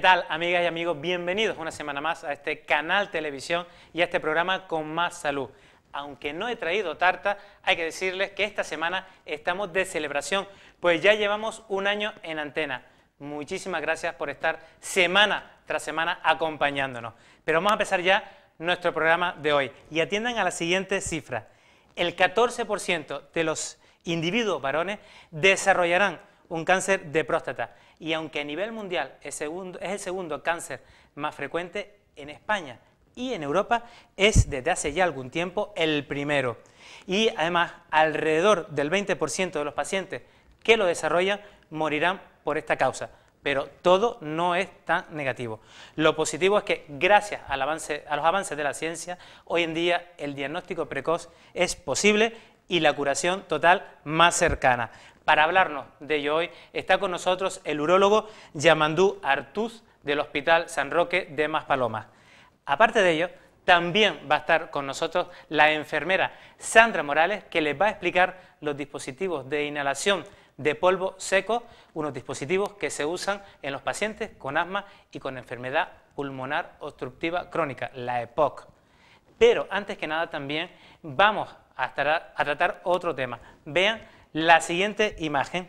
¿Qué tal, amigas y amigos? Bienvenidos una semana más a este canal televisión y a este programa Con Más Salud. Aunque no he traído tarta, hay que decirles que esta semana estamos de celebración, pues ya llevamos un año en antena. Muchísimas gracias por estar semana tras semana acompañándonos. Pero vamos a empezar ya nuestro programa de hoy y atiendan a la siguiente cifra. El 14% de los individuos varones desarrollarán un cáncer de próstata y aunque a nivel mundial es el segundo cáncer más frecuente, en España y en Europa es desde hace ya algún tiempo el primero. Y además alrededor del 20% de los pacientes que lo desarrollan morirán por esta causa. Pero todo no es tan negativo. Lo positivo es que gracias a los avances de la ciencia, hoy en día el diagnóstico precoz es posible y la curación total más cercana. Para hablarnos de ello hoy está con nosotros el urólogo Yamandú Artús del Hospital San Roque de Maspalomas. Aparte de ello, también va a estar con nosotros la enfermera Sandra Morales, que les va a explicar los dispositivos de inhalación de polvo seco, unos dispositivos que se usan en los pacientes con asma y con enfermedad pulmonar obstructiva crónica, la EPOC. Pero antes que nada también vamos a tratar otro tema. Vean la siguiente imagen.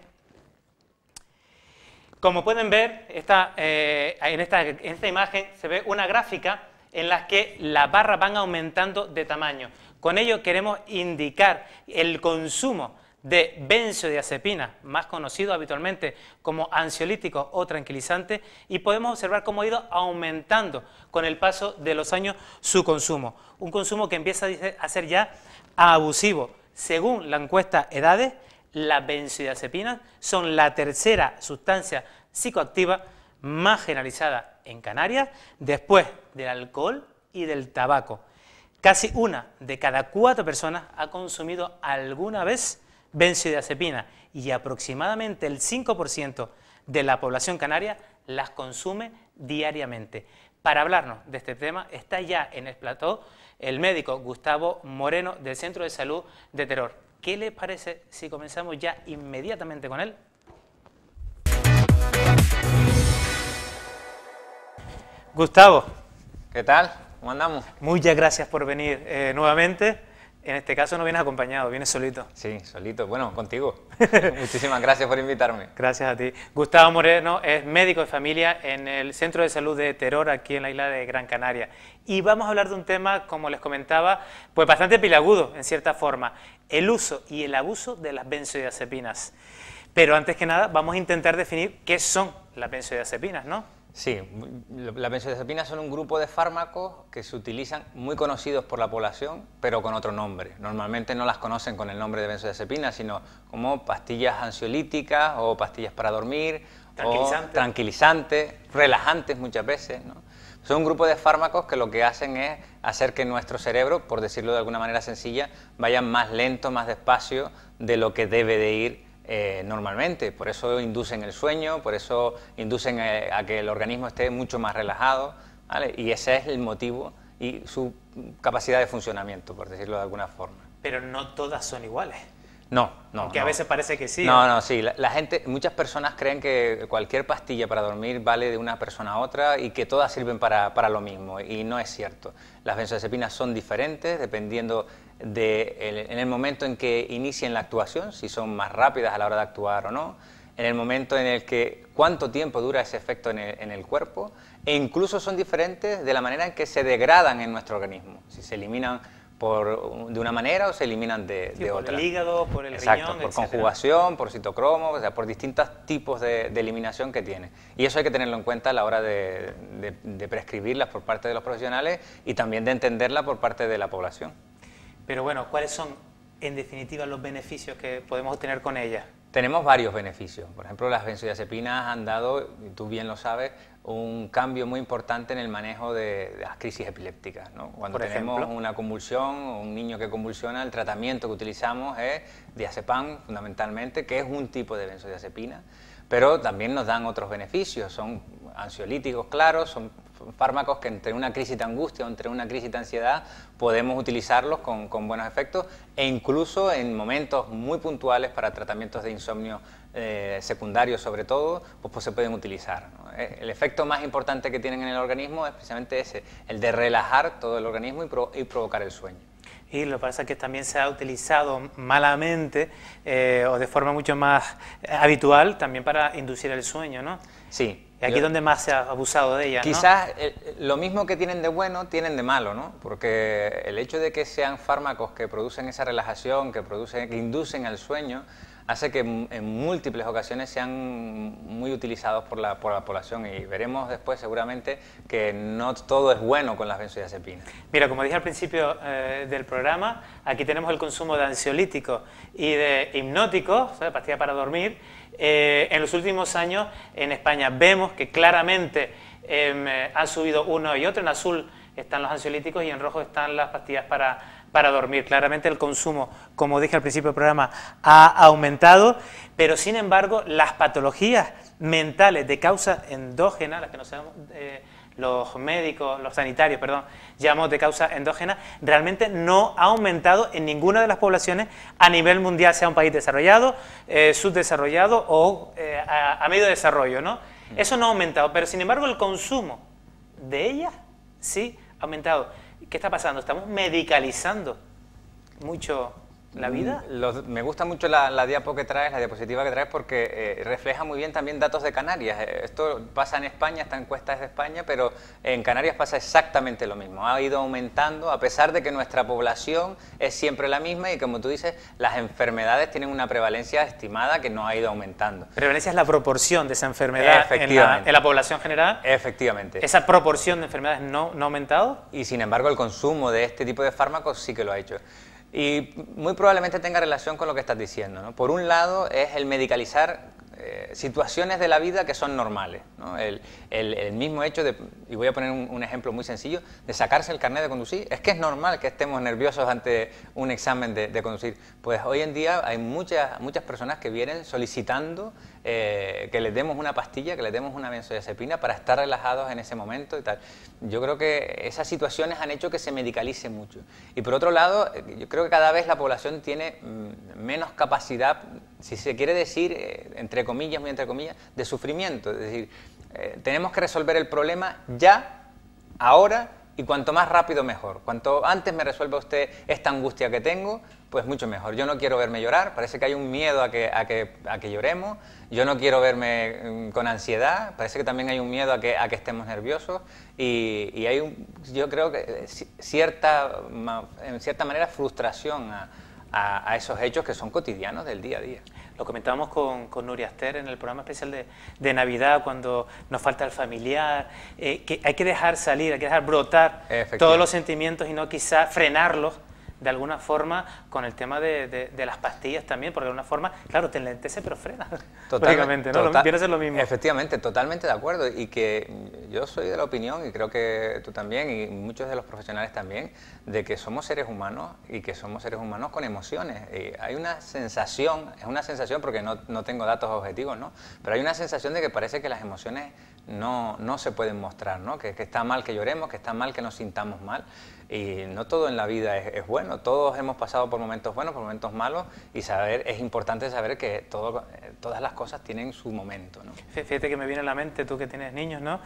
Como pueden ver, en esta imagen se ve una gráfica en la que las barras van aumentando de tamaño. Con ello queremos indicar el consumo de benzodiazepina, más conocido habitualmente como ansiolíticos o tranquilizantes, y podemos observar cómo ha ido aumentando con el paso de los años su consumo. Un consumo que empieza a ser ya abusivo. Según la encuesta Edades, las benzodiazepinas son la tercera sustancia psicoactiva más generalizada en Canarias, después del alcohol y del tabaco. Casi una de cada 4 personas ha consumido alguna vez benzodiazepina y aproximadamente el 5% de la población canaria las consume diariamente. Para hablarnos de este tema está ya en el plató el médico Gustavo Moreno del Centro de Salud de Teror. ¿Qué les parece si comenzamos ya inmediatamente con él? Gustavo. ¿Qué tal? ¿Cómo andamos? Muchas gracias por venir nuevamente. En este caso no vienes acompañado, vienes solito. Sí, solito. Bueno, contigo. Muchísimas gracias por invitarme. Gracias a ti. Gustavo Moreno es médico de familia en el Centro de Salud de Teror, aquí en la isla de Gran Canaria. Y vamos a hablar de un tema, como les comentaba, pues bastante peliagudo, en cierta forma. El uso y el abuso de las benzodiazepinas. Pero antes que nada, vamos a intentar definir qué son las benzodiazepinas, ¿no? Sí, las benzodiazepinas son un grupo de fármacos que se utilizan, muy conocidos por la población, pero con otro nombre. Normalmente no las conocen con el nombre de benzodiazepinas, sino como pastillas ansiolíticas o pastillas para dormir, o tranquilizantes, relajantes muchas veces, ¿no? Son un grupo de fármacos que lo que hacen es hacer que nuestro cerebro, por decirlo de alguna manera sencilla, vaya más lento, más despacio de lo que debe de ir normalmente. Por eso inducen el sueño, por eso inducen a que el organismo esté mucho más relajado, ¿vale? Y ese es el motivo y su capacidad de funcionamiento, por decirlo de alguna forma. Pero no todas son iguales. No. Aunque a veces parece que sí. Sí. La gente, muchas personas creen que cualquier pastilla para dormir vale de una persona a otra y que todas sirven para lo mismo, y no es cierto. Las benzodiazepinas son diferentes dependiendo en el momento en que inicien la actuación, si son más rápidas a la hora de actuar o no, en el momento en el que cuánto tiempo dura ese efecto en el cuerpo, e incluso son diferentes de la manera en que se degradan en nuestro organismo, si se eliminan de una manera o se eliminan de otra. Por el hígado, por el Exacto, riñón, por etcétera. Conjugación, por citocromo, o sea, por distintos tipos de eliminación que tiene. Y eso hay que tenerlo en cuenta a la hora de prescribirlas por parte de los profesionales y también de entenderla por parte de la población. Pero bueno, ¿cuáles son, en definitiva, los beneficios que podemos obtener con ellas? Tenemos varios beneficios. Por ejemplo, las benzodiazepinas han dado, y tú bien lo sabes, un cambio muy importante en el manejo de las crisis epilépticas, ¿no? Cuando tenemos una convulsión o un niño que convulsiona, el tratamiento que utilizamos es diazepam, fundamentalmente, que es un tipo de benzodiazepina, pero también nos dan otros beneficios. Son ansiolíticos, claro, son fármacos que entre una crisis de angustia o entre una crisis de ansiedad podemos utilizarlos con buenos efectos, e incluso en momentos muy puntuales para tratamientos de insomnio secundarios sobre todo, pues se pueden utilizar, ¿no? El efecto más importante que tienen en el organismo es precisamente ese, el de relajar todo el organismo y provocar el sueño. Y lo que pasa es que también se ha utilizado malamente o de forma mucho más habitual también para inducir el sueño, ¿no? Sí. Y aquí es donde más se ha abusado de ella, ¿no? Quizás lo mismo que tienen de bueno, tienen de malo, ¿no? Porque el hecho de que sean fármacos que producen esa relajación, que inducen al sueño, hace que en múltiples ocasiones sean muy utilizados por la población, y veremos después seguramente que no todo es bueno con las benzodiazepinas. Mira, como dije al principio del programa, aquí tenemos el consumo de ansiolíticos y de hipnóticos, ¿sabes? Pastillas para dormir. En los últimos años en España vemos que claramente han subido uno y otro. En azul están los ansiolíticos y en rojo están las pastillas para dormir. Claramente el consumo, como dije al principio del programa, ha aumentado, pero sin embargo las patologías mentales de causa endógena, las que no sabemos, los médicos, los sanitarios, perdón, llamamos de causa endógena, realmente no ha aumentado en ninguna de las poblaciones a nivel mundial, sea un país desarrollado, subdesarrollado o a medio desarrollo, ¿no? Eso no ha aumentado, pero sin embargo el consumo de ellas sí ha aumentado. ¿Qué está pasando? ¿Estamos medicalizando mucho la vida? Me gusta mucho la diapositiva que traes, porque refleja muy bien también datos de Canarias. Esto pasa en España, esta encuesta es de España, pero en Canarias pasa exactamente lo mismo. Ha ido aumentando, a pesar de que nuestra población es siempre la misma y, como tú dices, las enfermedades tienen una prevalencia estimada que no ha ido aumentando. Prevalencia es la proporción de esa enfermedad en la población general. Efectivamente. ¿Esa proporción de enfermedades no ha aumentado? Y sin embargo el consumo de este tipo de fármacos sí que lo ha hecho. Y muy probablemente tenga relación con lo que estás diciendo, ¿no? Por un lado es el medicalizar situaciones de la vida que son normales, ¿no? El mismo hecho de, y voy a poner un ejemplo muy sencillo, de sacarse el carnet de conducir. Es que es normal que estemos nerviosos ante un examen de conducir. Pues hoy en día hay muchas personas que vienen solicitando que les demos una pastilla, que les demos una benzodiazepina para estar relajados en ese momento y tal. Yo creo que esas situaciones han hecho que se medicalice mucho. Y por otro lado, yo creo que cada vez la población tiene menos capacidad, si se quiere decir, entre comillas, muy entre comillas, de sufrimiento. Es decir, tenemos que resolver el problema ya, ahora, y cuanto más rápido mejor. Cuanto antes me resuelva usted esta angustia que tengo, pues mucho mejor. Yo no quiero verme llorar, parece que hay un miedo a que lloremos. Yo no quiero verme con ansiedad, parece que también hay un miedo a que estemos nerviosos, y hay yo creo que en cierta manera frustración a esos hechos que son cotidianos del día a día. Lo comentábamos con Nuria Ester en el programa especial de Navidad, cuando nos falta el familiar, que hay que dejar salir, hay que dejar brotar todos los sentimientos y no quizás frenarlos de alguna forma con el tema de las pastillas también, porque de alguna forma, claro, te enlentece pero frena, prácticamente, ¿no? Viene a ser lo mismo. Efectivamente, totalmente de acuerdo, y que yo soy de la opinión, y creo que tú también, y muchos de los profesionales también, de que somos seres humanos, y que somos seres humanos con emociones. Hay una sensación, es una sensación porque no tengo datos objetivos, ¿no? Pero hay una sensación de que parece que las emociones no se pueden mostrar, ¿no? Que está mal que lloremos, que está mal que nos sintamos mal, y no todo en la vida es bueno. Todos hemos pasado por momentos buenos, por momentos malos, y es importante saber que todas las cosas tienen su momento, ¿no? Fíjate que me viene a la mente, tú que tienes niños, ¿no?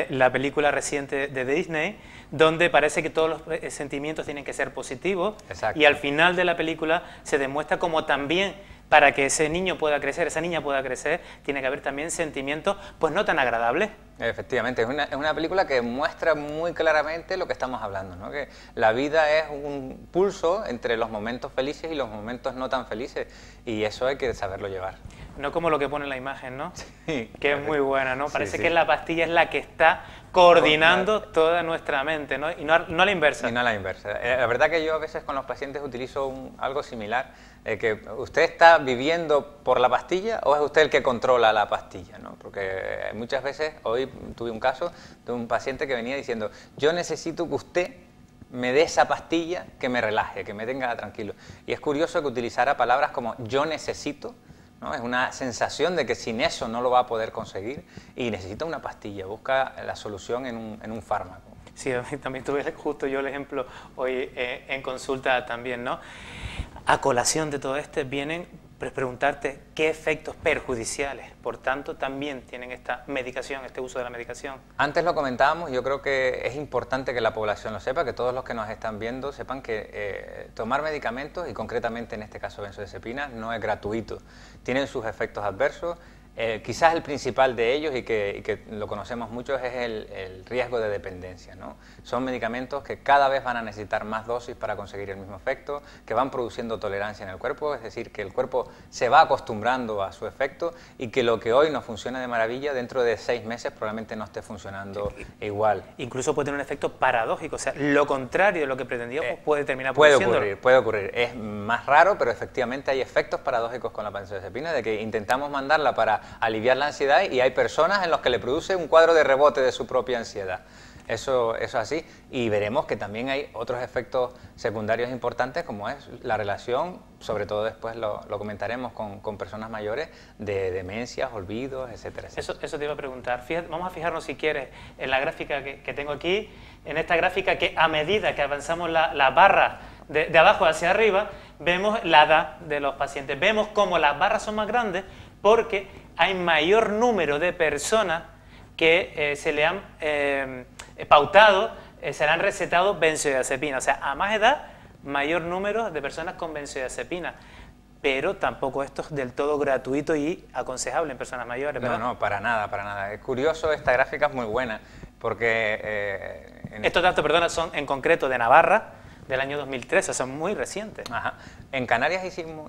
La película reciente de Disney, donde parece que todos los sentimientos tienen que ser positivos. Exacto. Y al final de la película se demuestra como también, para que ese niño pueda crecer, esa niña pueda crecer, tiene que haber también sentimientos pues no tan agradables. Efectivamente, es una película que muestra muy claramente lo que estamos hablando, ¿no? Que la vida es un pulso entre los momentos felices y los momentos no tan felices, y eso hay que saberlo llevar. No como lo que pone en la imagen, ¿no? Sí, que es muy buena, ¿no? Parece sí. que la pastilla es la que está coordinando toda nuestra mente, ¿no? Y no a la inversa. Y no a la inversa. La verdad que yo a veces con los pacientes utilizo algo similar, que ¿usted está viviendo por la pastilla o es usted el que controla la pastilla, ¿no? Porque muchas veces, hoy tuve un caso de un paciente que venía diciendo: yo necesito que usted me dé esa pastilla que me relaje, que me tenga tranquilo. Y es curioso que utilizara palabras como yo necesito, ¿no? Es una sensación de que sin eso no lo va a poder conseguir y necesita una pastilla, busca la solución en un fármaco. Sí, también tuve justo yo el ejemplo hoy en consulta también, ¿no? A colación de todo esto vienen preguntarte qué efectos perjudiciales, por tanto, también tienen esta medicación, este uso de la medicación. Antes lo comentábamos, yo creo que es importante que la población lo sepa, que todos los que nos están viendo sepan que tomar medicamentos, y concretamente en este caso benzodiazepinas, no es gratuito. Tienen sus efectos adversos. Quizás el principal de ellos, y que lo conocemos mucho, es el riesgo de dependencia, ¿no? Son medicamentos que cada vez van a necesitar más dosis para conseguir el mismo efecto, que van produciendo tolerancia en el cuerpo, es decir, que el cuerpo se va acostumbrando a su efecto y que lo que hoy no funciona de maravilla, dentro de 6 meses probablemente no esté funcionando igual. Incluso puede tener un efecto paradójico, o sea, lo contrario de lo que pretendíamos puede terminar produciendo. Puede ocurrir. Es más raro, pero efectivamente hay efectos paradójicos con la benzodiazepina, de que intentamos mandarla para aliviar la ansiedad y hay personas en las que le produce un cuadro de rebote de su propia ansiedad. Eso es así, y veremos que también hay otros efectos secundarios importantes, como es la relación, sobre todo después lo comentaremos, con personas mayores, de demencias, olvidos, etcétera, etcétera. Eso te iba a preguntar. Fíjate, vamos a fijarnos, si quieres, en la gráfica que tengo aquí, en esta gráfica, que a medida que avanzamos la barra de abajo hacia arriba, vemos la edad de los pacientes. Vemos cómo las barras son más grandes porque hay mayor número de personas que se le han pautado, se le han recetado benzodiazepina. O sea, a más edad, mayor número de personas con benzodiazepina. Pero tampoco esto es del todo gratuito y aconsejable en personas mayores, ¿verdad? No, para nada, para nada. Es curioso, esta gráfica es muy buena, porque... Estos datos, perdona, son en concreto de Navarra, del año 2013, son muy recientes. Ajá. En Canarias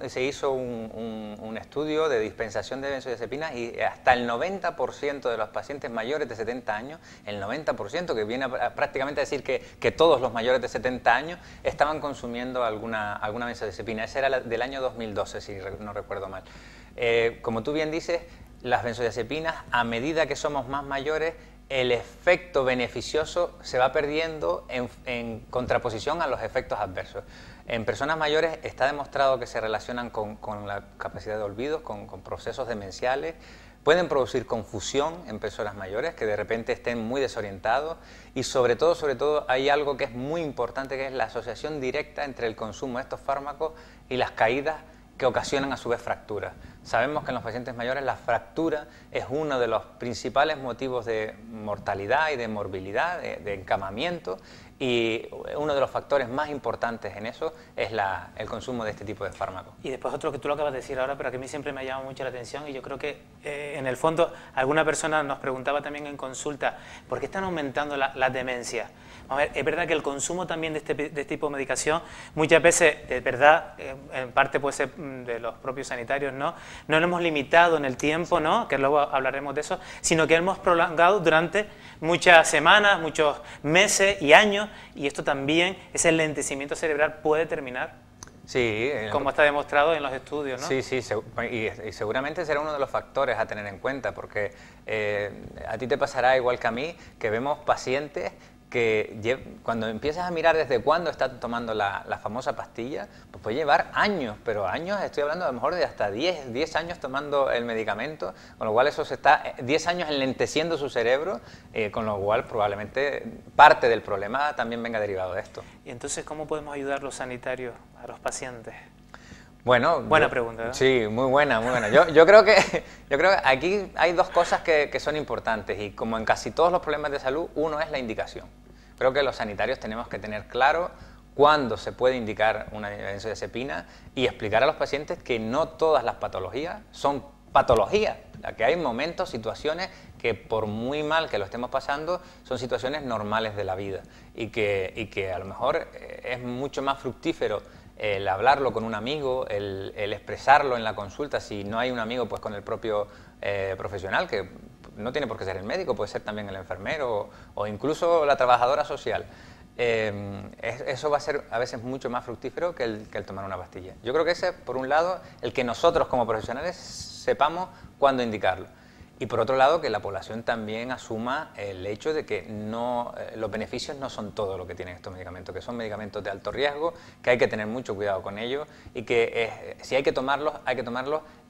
se hizo un estudio de dispensación de benzodiazepinas y hasta el 90% de los pacientes mayores de 70 años, el 90%, que viene prácticamente a decir que todos los mayores de 70 años estaban consumiendo alguna benzodiazepina. Ese era del año 2012, si no recuerdo mal. Como tú bien dices, las benzodiazepinas, a medida que somos más mayores, el efecto beneficioso se va perdiendo en contraposición a los efectos adversos. En personas mayores está demostrado que se relacionan con la capacidad de olvido, con procesos demenciales, pueden producir confusión en personas mayores, que de repente estén muy desorientados, y sobre todo hay algo que es muy importante, que es la asociación directa entre el consumo de estos fármacos y las caídas que ocasionan a su vez fracturas. Sabemos que en los pacientes mayores la fractura es uno de los principales motivos de mortalidad y de morbilidad, de encamamiento, y uno de los factores más importantes en eso es el consumo de este tipo de fármacos. Y después otro que tú lo acabas de decir ahora, pero que a mí siempre me ha llamado mucho la atención, y yo creo que en el fondo alguna persona nos preguntaba también en consulta, ¿por qué están aumentando las demencias? A ver, es verdad que el consumo también de este tipo de medicación, muchas veces, es verdad, en parte puede ser de los propios sanitarios, no lo hemos limitado en el tiempo, ¿no? Que luego hablaremos de eso, sino que hemos prolongado durante muchas semanas, muchos meses y años, y esto también, ese enlentecimiento cerebral puede terminar. Sí, como está demostrado en los estudios, ¿no? Sí, y seguramente será uno de los factores a tener en cuenta, porque a ti te pasará igual que a mí, que vemos pacientes que cuando empiezas a mirar desde cuándo están tomando la famosa pastilla, pues puede llevar años, pero años, estoy hablando a lo mejor de hasta 10 años tomando el medicamento, con lo cual eso se está 10 años enlenteciendo su cerebro, con lo cual probablemente parte del problema también venga derivado de esto. Y entonces, ¿cómo podemos ayudar los sanitarios a los pacientes? Bueno, buena pregunta, ¿no? Sí, muy buena, muy buena. Yo creo que aquí hay dos cosas que son importantes, y como en casi todos los problemas de salud, uno es la indicación. Creo que los sanitarios tenemos que tener claro cuándo se puede indicar una benzodiazepina y explicar a los pacientes que no todas las patologías son patologías, que hay momentos, situaciones que por muy mal que lo estemos pasando, son situaciones normales de la vida, y que a lo mejor es mucho más fructífero el hablarlo con un amigo, el expresarlo en la consulta, si no hay un amigo, pues con el propio profesional, que no tiene por qué ser el médico, puede ser también el enfermero o incluso la trabajadora social. Eso va a ser a veces mucho más fructífero que el tomar una pastilla. Yo creo que ese, por un lado, el que nosotros como profesionales sepamos cuándo indicarlo. Y por otro lado, que la población también asuma el hecho de que los beneficios no son todo lo que tienen estos medicamentos, que son medicamentos de alto riesgo, que hay que tener mucho cuidado con ellos y que si hay que tomarlos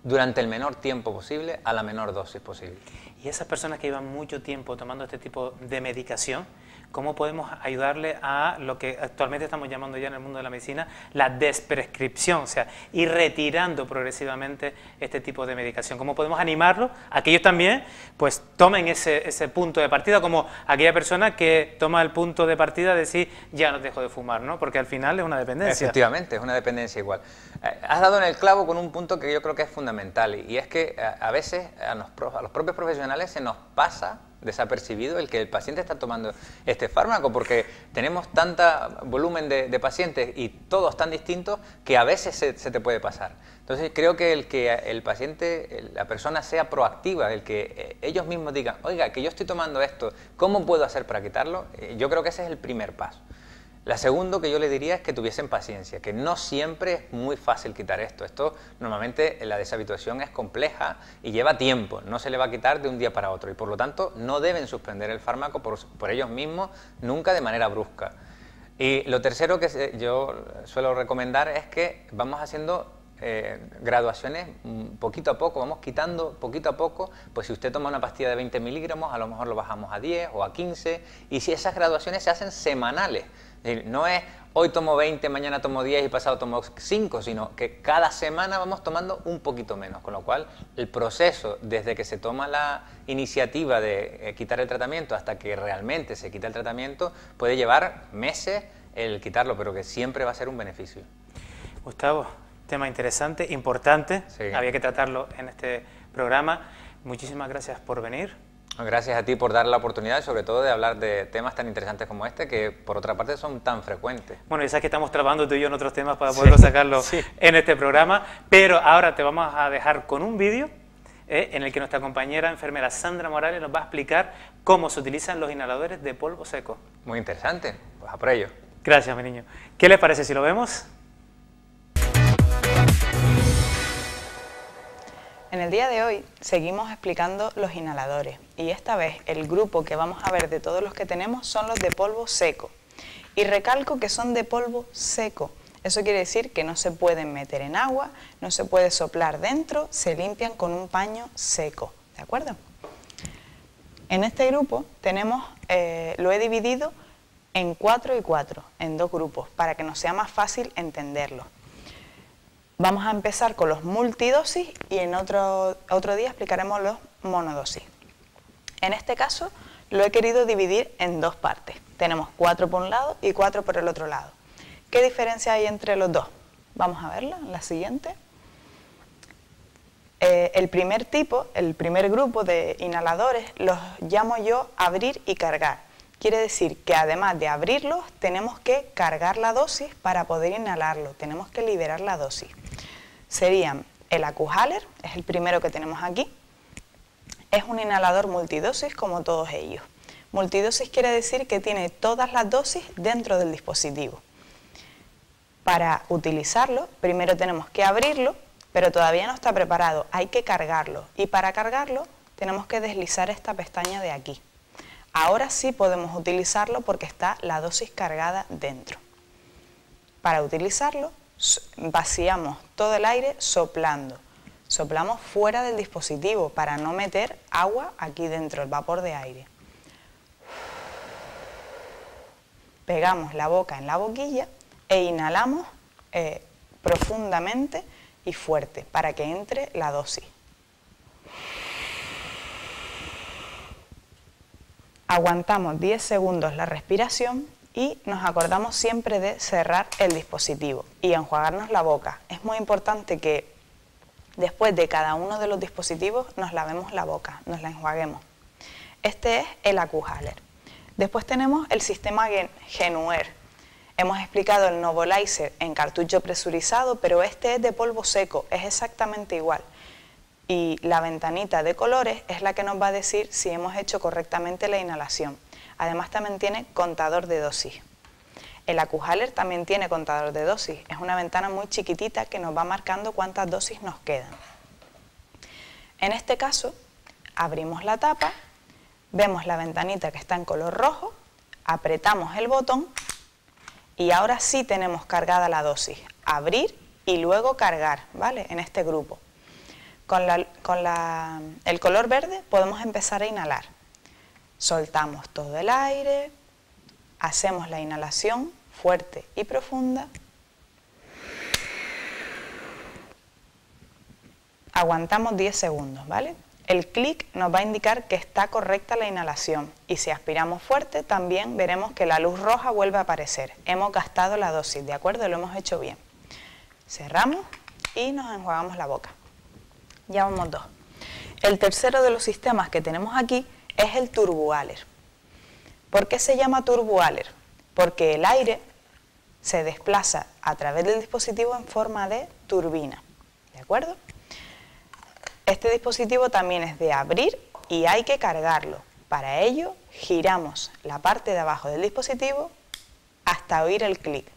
durante el menor tiempo posible, a la menor dosis posible. Y esas personas que llevan mucho tiempo tomando este tipo de medicación, ¿cómo podemos ayudarle a lo que actualmente estamos llamando ya en el mundo de la medicina la desprescripción? O sea, ir retirando progresivamente este tipo de medicación. ¿Cómo podemos animarlos a que ellos también pues tomen ese punto de partida, como aquella persona que toma el punto de partida de decir ya no dejo de fumar, ¿no? Porque al final es una dependencia. Efectivamente, es una dependencia igual. Has dado en el clavo con un punto que yo creo que es fundamental y es que a veces a los propios profesionales se nos pasa desapercibido el que el paciente está tomando este fármaco, porque tenemos tanto volumen de pacientes y todos tan distintos que a veces se te puede pasar. Entonces creo que el paciente, la persona sea proactiva, el que ellos mismos digan, oiga, que yo estoy tomando esto, ¿cómo puedo hacer para quitarlo? Yo creo que ese es el primer paso. La segunda que yo le diría es que tuviesen paciencia, que no siempre es muy fácil quitar esto. Esto normalmente la deshabituación es compleja y lleva tiempo, no se le va a quitar de un día para otro y por lo tanto no deben suspender el fármaco por ellos mismos, nunca de manera brusca. Y lo tercero que yo suelo recomendar es que vamos haciendo graduaciones poquito a poco, vamos quitando poquito a poco, pues si usted toma una pastilla de 20 miligramos, a lo mejor lo bajamos a 10 o a 15 y si esas graduaciones se hacen semanales. No es hoy tomo 20, mañana tomo 10 y pasado tomo 5, sino que cada semana vamos tomando un poquito menos, con lo cual el proceso desde que se toma la iniciativa de quitar el tratamiento hasta que realmente se quita el tratamiento puede llevar meses el quitarlo, pero que siempre va a ser un beneficio. Gustavo, tema interesante, importante, sí. Había que tratarlo en este programa. Muchísimas gracias por venir. Gracias a ti por dar la oportunidad, sobre todo de hablar de temas tan interesantes como este, que por otra parte son tan frecuentes. Bueno, ya sabes que estamos trabajando tú y yo en otros temas para poderlo sacarlo en este programa, pero ahora te vamos a dejar con un vídeo en el que nuestra compañera enfermera Sandra Morales nos va a explicar cómo se utilizan los inhaladores de polvo seco. Muy interesante, pues a por ello. Gracias, mi niño. ¿Qué les parece si lo vemos? En el día de hoy seguimos explicando los inhaladores y esta vez el grupo que vamos a ver de todos los que tenemos son los de polvo seco. Y recalco que son de polvo seco. Eso quiere decir que no se pueden meter en agua, no se puede soplar dentro, se limpian con un paño seco. ¿De acuerdo? En este grupo tenemos, lo he dividido en 4 y 4, en 2 grupos, para que nos sea más fácil entenderlo. Vamos a empezar con los multidosis y en otro día explicaremos los monodosis. En este caso lo he querido dividir en 2 partes. Tenemos 4 por un lado y 4 por el otro lado. ¿Qué diferencia hay entre los dos? Vamos a verla en la siguiente. El primer tipo, el primer grupo de inhaladores los llamo yo abrir y cargar. Quiere decir que además de abrirlos tenemos que cargar la dosis para poder inhalarlo, tenemos que liberar la dosis. Serían el AccuHaler, es el primero que tenemos aquí, es un inhalador multidosis como todos ellos. Multidosis quiere decir que tiene todas las dosis dentro del dispositivo. Para utilizarlo, primero tenemos que abrirlo, pero todavía no está preparado, hay que cargarlo. Y para cargarlo tenemos que deslizar esta pestaña de aquí. Ahora sí podemos utilizarlo porque está la dosis cargada dentro. Para utilizarlo, vaciamos todo el aire soplando. Soplamos fuera del dispositivo para no meter agua aquí dentro, el vapor de aire. Pegamos la boca en la boquilla e inhalamos profundamente y fuerte para que entre la dosis. Aguantamos 10 segundos la respiración y nos acordamos siempre de cerrar el dispositivo y enjuagarnos la boca. Es muy importante que después de cada uno de los dispositivos nos lavemos la boca, nos la enjuaguemos. Este es el AccuHaler. Después tenemos el sistema Genuair. Hemos explicado el Novolizer en cartucho presurizado, pero este es de polvo seco, es exactamente igual. Y la ventanita de colores es la que nos va a decir si hemos hecho correctamente la inhalación. Además también tiene contador de dosis. El AccuHaler también tiene contador de dosis. Es una ventana muy chiquitita que nos va marcando cuántas dosis nos quedan. En este caso, abrimos la tapa, vemos la ventanita que está en color rojo, apretamos el botón y ahora sí tenemos cargada la dosis. Abrir y luego cargar, ¿vale? En este grupo. Con el color verde podemos empezar a inhalar. Soltamos todo el aire, hacemos la inhalación fuerte y profunda. Aguantamos 10 segundos, ¿vale? El clic nos va a indicar que está correcta la inhalación y si aspiramos fuerte también veremos que la luz roja vuelve a aparecer. Hemos gastado la dosis, ¿de acuerdo? Lo hemos hecho bien. Cerramos y nos enjuagamos la boca. Ya vamos 2. El tercero de los sistemas que tenemos aquí es el turboaler. ¿Por qué se llama turboaler? Porque el aire se desplaza a través del dispositivo en forma de turbina, ¿de acuerdo? Este dispositivo también es de abrir y hay que cargarlo. Para ello giramos la parte de abajo del dispositivo hasta oír el clic.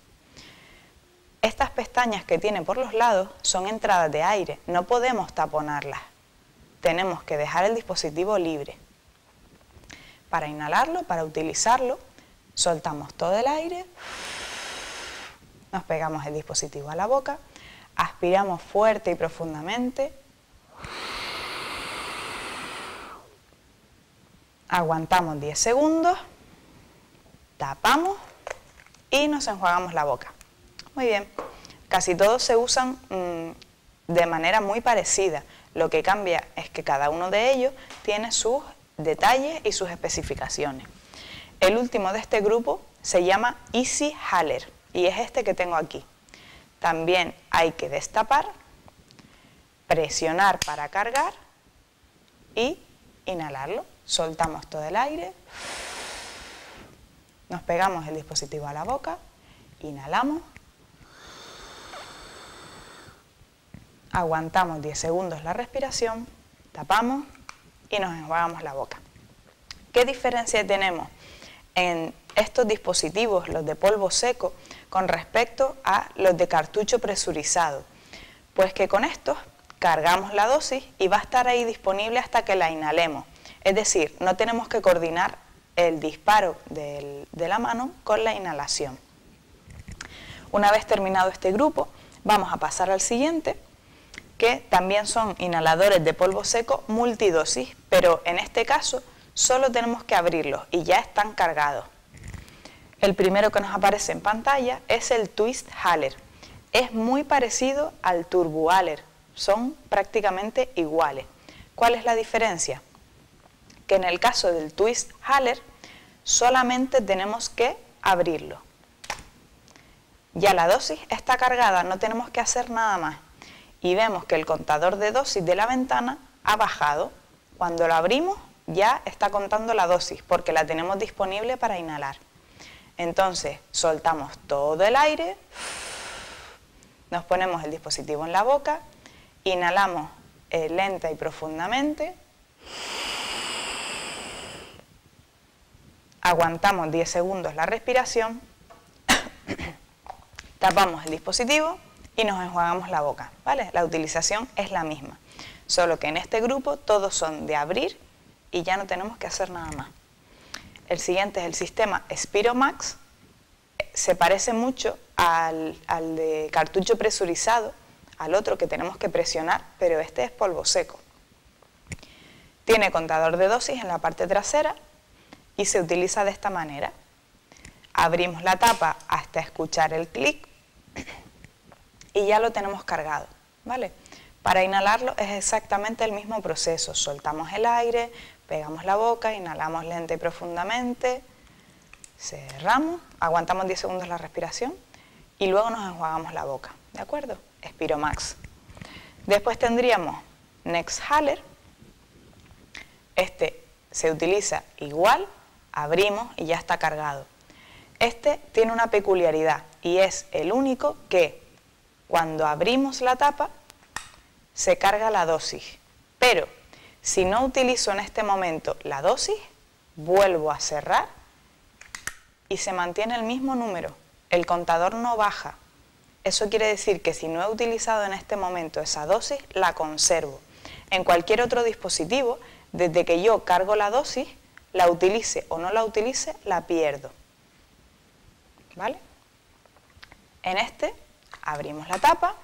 Estas pestañas que tiene por los lados son entradas de aire, no podemos taponarlas. Tenemos que dejar el dispositivo libre. Para inhalarlo, para utilizarlo, soltamos todo el aire, nos pegamos el dispositivo a la boca, aspiramos fuerte y profundamente, aguantamos 10 segundos, tapamos y nos enjuagamos la boca. Muy bien, casi todos se usan de manera muy parecida. Lo que cambia es que cada uno de ellos tiene sus detalles y sus especificaciones. El último de este grupo se llama Easy Haler y es este que tengo aquí. También hay que destapar, presionar para cargar y inhalarlo. Soltamos todo el aire, nos pegamos el dispositivo a la boca, inhalamos, aguantamos 10 segundos la respiración, tapamos y nos enjuagamos la boca. ¿Qué diferencia tenemos en estos dispositivos, los de polvo seco, con respecto a los de cartucho presurizado? Pues que con estos cargamos la dosis y va a estar ahí disponible hasta que la inhalemos. Es decir, no tenemos que coordinar el disparo de la mano con la inhalación. Una vez terminado este grupo, vamos a pasar al siguiente, que también son inhaladores de polvo seco multidosis, pero en este caso solo tenemos que abrirlos y ya están cargados. El primero que nos aparece en pantalla es el Twist Haler. Es muy parecido al Turboaler, son prácticamente iguales. ¿Cuál es la diferencia? Que en el caso del Twist Haler solamente tenemos que abrirlo. Ya la dosis está cargada, no tenemos que hacer nada más. Y vemos que el contador de dosis de la ventana ha bajado. Cuando lo abrimos ya está contando la dosis porque la tenemos disponible para inhalar. Entonces soltamos todo el aire, nos ponemos el dispositivo en la boca, inhalamos lenta y profundamente, aguantamos 10 segundos la respiración, tapamos el dispositivo y nos enjuagamos la boca, ¿vale? La utilización es la misma, solo que en este grupo todos son de abrir y ya no tenemos que hacer nada más. El siguiente es el sistema Spiromax, se parece mucho al de cartucho presurizado, al otro que tenemos que presionar, pero este es polvo seco. Tiene contador de dosis en la parte trasera y se utiliza de esta manera. Abrimos la tapa hasta escuchar el clic y ya lo tenemos cargado, ¿vale? Para inhalarlo es exactamente el mismo proceso. Soltamos el aire, pegamos la boca, inhalamos lenta y profundamente, cerramos, aguantamos 10 segundos la respiración y luego nos enjuagamos la boca, ¿de acuerdo? Spiromax. Después tendríamos Nexhaler. Este se utiliza igual, abrimos y ya está cargado. Este tiene una peculiaridad y es el único que cuando abrimos la tapa se carga la dosis, pero si no utilizo en este momento la dosis, vuelvo a cerrar y se mantiene el mismo número, el contador no baja. Eso quiere decir que si no he utilizado en este momento esa dosis, la conservo. En cualquier otro dispositivo, Desde que yo cargo la dosis, la utilice o no la utilice, la pierdo. ¿Vale? En este abrimos la tapa,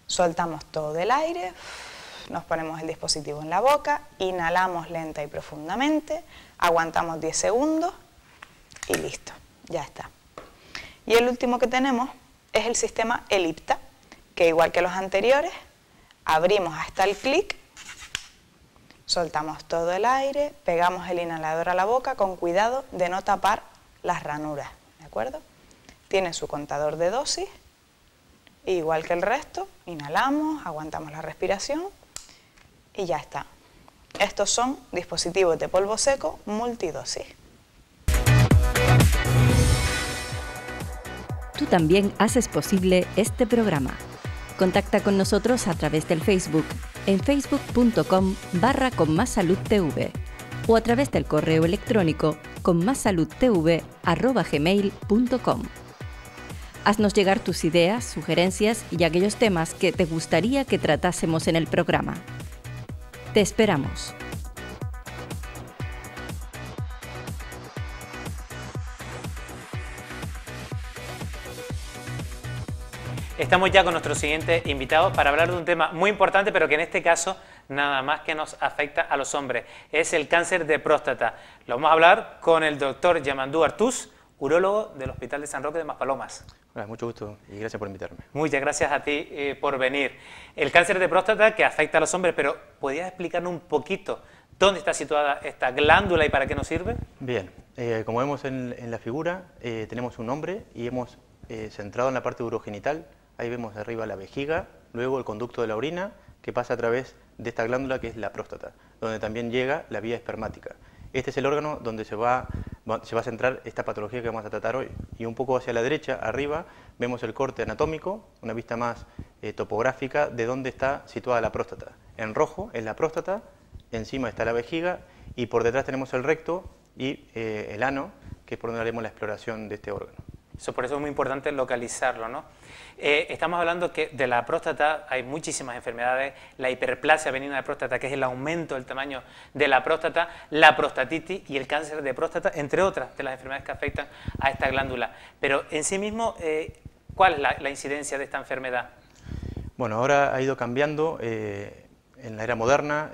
soltamos todo el aire, nos ponemos el dispositivo en la boca, inhalamos lenta y profundamente, aguantamos 10 segundos y listo, ya está. Y el último que tenemos es el sistema Ellipta, que igual que los anteriores, abrimos hasta el clic, soltamos todo el aire, pegamos el inhalador a la boca con cuidado de no tapar las ranuras, ¿de acuerdo? Tiene su contador de dosis, igual que el resto, inhalamos, aguantamos la respiración y ya está. Estos son dispositivos de polvo seco multidosis. Tú también haces posible este programa. Contacta con nosotros a través del Facebook, en facebook.com/conmassaludtv o a través del correo electrónico conmassaludtv@gmail.com. Haznos llegar tus ideas, sugerencias y aquellos temas que te gustaría que tratásemos en el programa. Te esperamos. Estamos ya con nuestro siguiente invitado para hablar de un tema muy importante, pero que en este caso nada más que nos afecta a los hombres. Es el cáncer de próstata. Lo vamos a hablar con el doctor Yamandú Artús, urólogo del Hospital de San Roque de Maspalomas. Hola, mucho gusto y gracias por invitarme. Muchas gracias a ti por venir. El cáncer de próstata que afecta a los hombres, pero ¿podrías explicarnos un poquito dónde está situada esta glándula y para qué nos sirve? Bien, como vemos en la figura, tenemos un hombre y hemos centrado en la parte urogenital. Ahí vemos arriba la vejiga, luego el conducto de la orina que pasa a través de esta glándula que es la próstata, donde también llega la vía espermática. Este es el órgano donde se va a centrar esta patología que vamos a tratar hoy. Y un poco hacia la derecha, arriba, vemos el corte anatómico, una vista más topográfica de dónde está situada la próstata. En rojo es la próstata, encima está la vejiga y por detrás tenemos el recto y el ano, que es por donde haremos la exploración de este órgano. Por eso es muy importante localizarlo, ¿no? Estamos hablando que de la próstata hay muchísimas enfermedades, la hiperplasia benigna de próstata, que es el aumento del tamaño de la próstata, la prostatitis y el cáncer de próstata, entre otras de las enfermedades que afectan a esta glándula. Pero en sí mismo, ¿cuál es la incidencia de esta enfermedad? Bueno, ahora ha ido cambiando en la era moderna,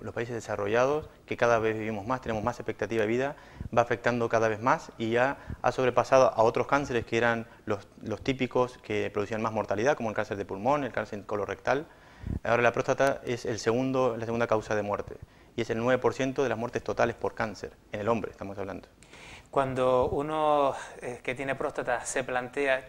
los países desarrollados, que cada vez vivimos más, tenemos más expectativa de vida, va afectando cada vez más y ya ha sobrepasado a otros cánceres que eran los típicos que producían más mortalidad, como el cáncer de pulmón, el cáncer colorectal. Ahora la próstata es la segunda causa de muerte y es el 9% de las muertes totales por cáncer, en el hombre estamos hablando. Cuando uno que tiene próstata se plantea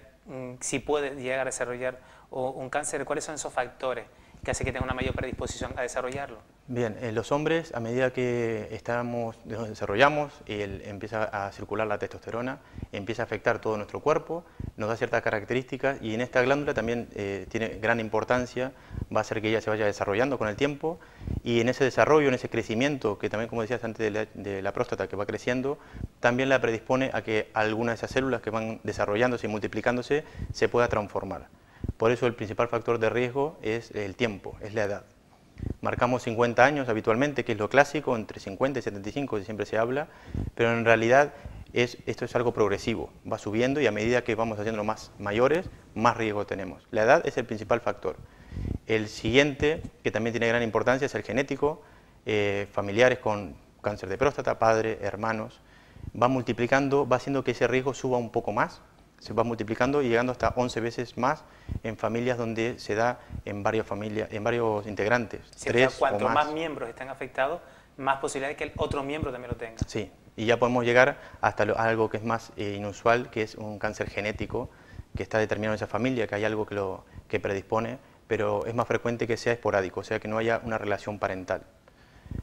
si puede llegar a desarrollar un cáncer, ¿cuáles son esos factores que hace que tenga una mayor predisposición a desarrollarlo? Bien, los hombres, a medida que nos desarrollamos, empieza a circular la testosterona, empieza a afectar todo nuestro cuerpo, nos da ciertas características y en esta glándula también tiene gran importancia, va a hacer que ella se vaya desarrollando con el tiempo y en ese desarrollo, en ese crecimiento, que también como decías antes de la próstata que va creciendo, también la predispone a que algunas de esas células que van desarrollándose y multiplicándose se pueda transformar. Por eso el principal factor de riesgo es el tiempo, es la edad. Marcamos 50 años habitualmente, que es lo clásico, entre 50 y 75 siempre se habla, pero en realidad esto es algo progresivo, va subiendo y a medida que vamos haciendo más mayores, más riesgo tenemos. La edad es el principal factor. El siguiente, que también tiene gran importancia, es el genético, familiares con cáncer de próstata, padres, hermanos, va multiplicando, va haciendo que ese riesgo suba un poco más, se va multiplicando y llegando hasta 11 veces más en familias donde se da en varias familias, en varios integrantes. Sí, cuanto más miembros estén afectados, más posibilidades que el otro miembro también lo tenga. Sí, y ya podemos llegar hasta algo que es más inusual, que es un cáncer genético, que está determinado en esa familia, que hay algo que predispone, pero es más frecuente que sea esporádico, o sea que no haya una relación parental.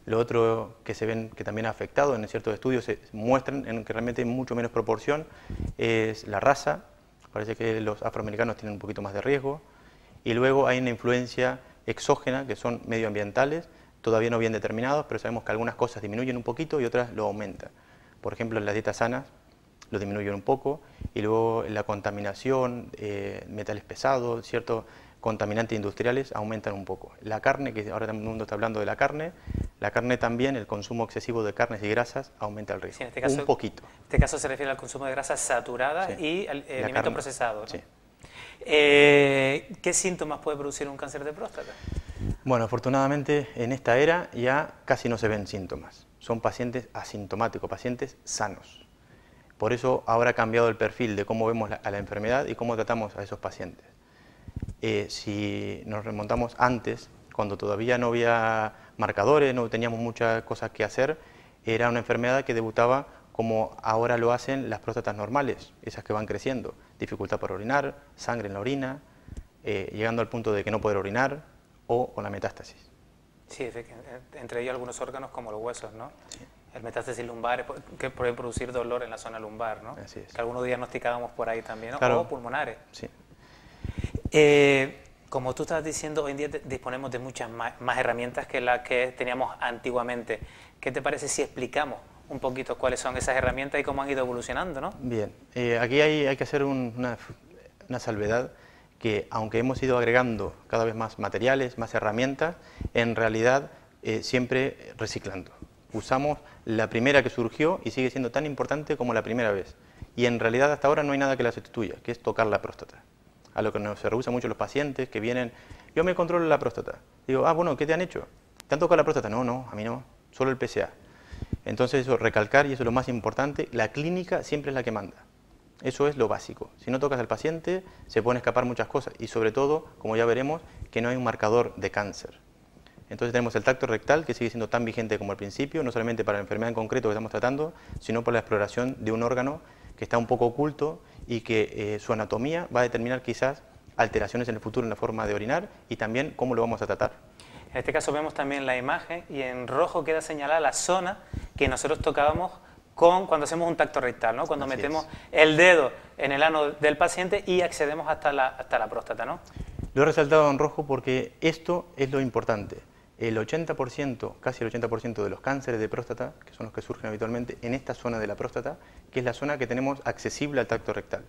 Lo otro que se ven que también ha afectado en ciertos estudios se muestran en que realmente hay mucho menos proporción es la raza, parece que los afroamericanos tienen un poquito más de riesgo y luego hay una influencia exógena que son medioambientales, todavía no bien determinados, pero sabemos que algunas cosas disminuyen un poquito y otras lo aumentan. Por ejemplo, en las dietas sanas lo disminuyen un poco y luego la contaminación, metales pesados, ciertos contaminantes industriales aumentan un poco. La carne, que ahora todo el mundo está hablando de la carne, La carne también, el consumo excesivo de carnes y grasas aumenta el riesgo. Sí, en este caso, un poquito. En este caso se refiere al consumo de grasas saturadas Sí. y alimentos procesados, ¿no? Sí. ¿Qué síntomas puede producir un cáncer de próstata? Bueno, afortunadamente en esta era ya casi no se ven síntomas. Son pacientes asintomáticos, pacientes sanos. Por eso ahora ha cambiado el perfil de cómo vemos a la enfermedad y cómo tratamos a esos pacientes. Si nos remontamos antes, cuando todavía no había marcadores, no teníamos muchas cosas que hacer, era una enfermedad que debutaba como ahora lo hacen las próstatas normales, esas que van creciendo. Dificultad para orinar, sangre en la orina, llegando al punto de que no poder orinar o con la metástasis. Sí, entre ellos algunos órganos como los huesos, ¿no? Sí. El metástasis lumbar, que puede producir dolor en la zona lumbar, ¿no? Así es. Que algunos diagnosticábamos por ahí también, ¿no? Claro. O pulmonares. Sí. Como tú estabas diciendo, hoy en día disponemos de muchas más herramientas que las que teníamos antiguamente. ¿Qué te parece si explicamos un poquito cuáles son esas herramientas y cómo han ido evolucionando, ¿no? Bien, aquí hay que hacer una salvedad, que aunque hemos ido agregando cada vez más materiales, más herramientas, en realidad siempre reciclando. Usamos la primera que surgió y sigue siendo tan importante como la primera vez. Y en realidad hasta ahora no hay nada que la sustituya, que es tocar la próstata. A lo que nos se rehusan mucho los pacientes que vienen, yo me controlo la próstata. Digo, bueno, ¿qué te han hecho? ¿Te han tocado la próstata? No, a mí no, solo el PSA. Entonces eso, recalcar, y eso es lo más importante, la clínica siempre es la que manda. Eso es lo básico. Si no tocas al paciente, se pueden escapar muchas cosas. Y sobre todo, como ya veremos, que no hay un marcador de cáncer. Entonces tenemos el tacto rectal, que sigue siendo tan vigente como al principio, no solamente para la enfermedad en concreto que estamos tratando, sino por la exploración de un órgano que está un poco oculto y que su anatomía va a determinar quizás alteraciones en el futuro en la forma de orinar y también cómo lo vamos a tratar. En este caso vemos también la imagen y en rojo queda señalada la zona que nosotros tocábamos cuando hacemos un tacto rectal, ¿no? Cuando metemos el dedo en el ano del paciente y accedemos hasta la próstata, ¿no? Lo he resaltado en rojo porque esto es lo importante. El 80%, casi el 80% de los cánceres de próstata, que son los que surgen habitualmente en esta zona de la próstata, que es la zona que tenemos accesible al tacto rectal.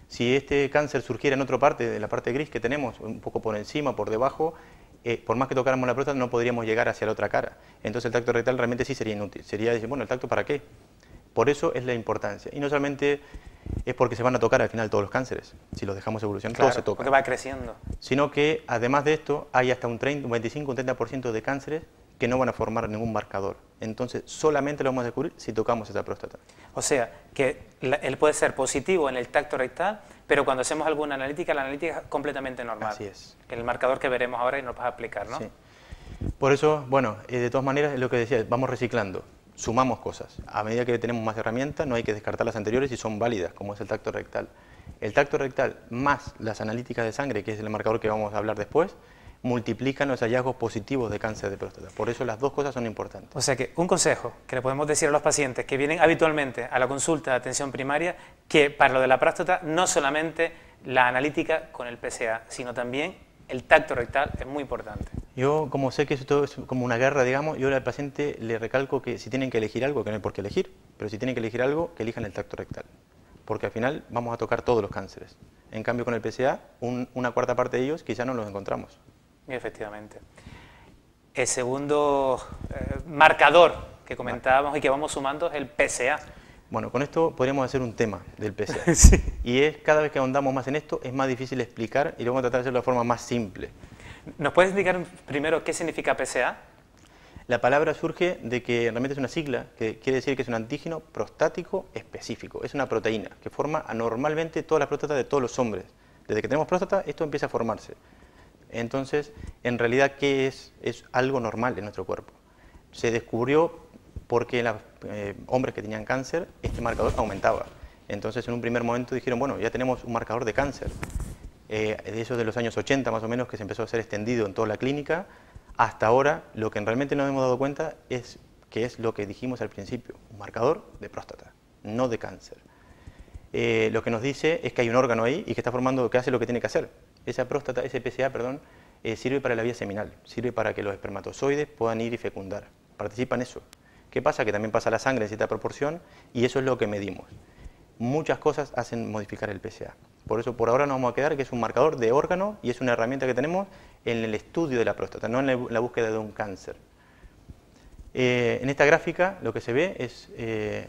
Si este cáncer surgiera en otra parte, de la parte gris que tenemos, un poco por encima, por debajo, por más que tocáramos la próstata no podríamos llegar hacia la otra cara. Entonces el tacto rectal realmente sí sería inútil. Sería decir, bueno, ¿el tacto para qué? Por eso es la importancia. Y no solamente es porque se van a tocar al final todos los cánceres. Si los dejamos evolucionar, claro, todo se toca. Porque va creciendo. Sino que además de esto hay hasta un 25, un 30% de cánceres que no van a formar ningún marcador. Entonces solamente lo vamos a descubrir si tocamos esa próstata. O sea, que él puede ser positivo en el tacto rectal, pero cuando hacemos alguna analítica, la analítica es completamente normal. Así es. El marcador que veremos ahora y nos vas a explicar, ¿no? Sí. Por eso, bueno, de todas maneras, es lo que decía, vamos reciclando, sumamos cosas. A medida que tenemos más herramientas, no hay que descartar las anteriores y son válidas, como es el tacto rectal. El tacto rectal más las analíticas de sangre, que es el marcador que vamos a hablar después, multiplican los hallazgos positivos de cáncer de próstata. Por eso las dos cosas son importantes. O sea que un consejo que le podemos decir a los pacientes que vienen habitualmente a la consulta de atención primaria, que para lo de la próstata no solamente la analítica con el PSA, sino también el tacto rectal es muy importante. Yo, como sé que esto es como una guerra, digamos, yo al paciente le recalco que si tienen que elegir algo, que no hay por qué elegir, pero si tienen que elegir algo, que elijan el tacto rectal. Porque al final vamos a tocar todos los cánceres. En cambio con el PSA, una cuarta parte de ellos quizá no los encontramos. Efectivamente. El segundo marcador que comentábamos y que vamos sumando es el PSA. Bueno, con esto podríamos hacer un tema del PSA. Sí. Y es cada vez que ahondamos más en esto, es más difícil explicar y lo vamos a tratar de hacerlo de forma más simple. ¿Nos puedes explicar primero qué significa PSA? La palabra surge de que realmente es una sigla que quiere decir que es un antígeno prostático específico. Es una proteína que forma anormalmente todas las próstatas de todos los hombres. Desde que tenemos próstata, esto empieza a formarse. Entonces, en realidad, ¿qué es? Es algo normal en nuestro cuerpo. Se descubrió porque en los hombres que tenían cáncer, este marcador aumentaba. Entonces, en un primer momento dijeron, bueno, ya tenemos un marcador de cáncer. De esos de los años 80 más o menos, que se empezó a ser extendido en toda la clínica, hasta ahora lo que realmente nos hemos dado cuenta es que es lo que dijimos al principio, un marcador de próstata, no de cáncer. Lo que nos dice es que hay un órgano ahí y que está formando, que hace lo que tiene que hacer. Esa próstata, ese PSA, perdón, sirve para la vía seminal, sirve para que los espermatozoides puedan ir y fecundar. Participa en eso. ¿Qué pasa? Que también pasa la sangre en cierta proporción y eso es lo que medimos. Muchas cosas hacen modificar el PSA. Por eso, por ahora nos vamos a quedar que es un marcador de órgano y es una herramienta que tenemos en el estudio de la próstata, no en la búsqueda de un cáncer. En esta gráfica lo que se ve es,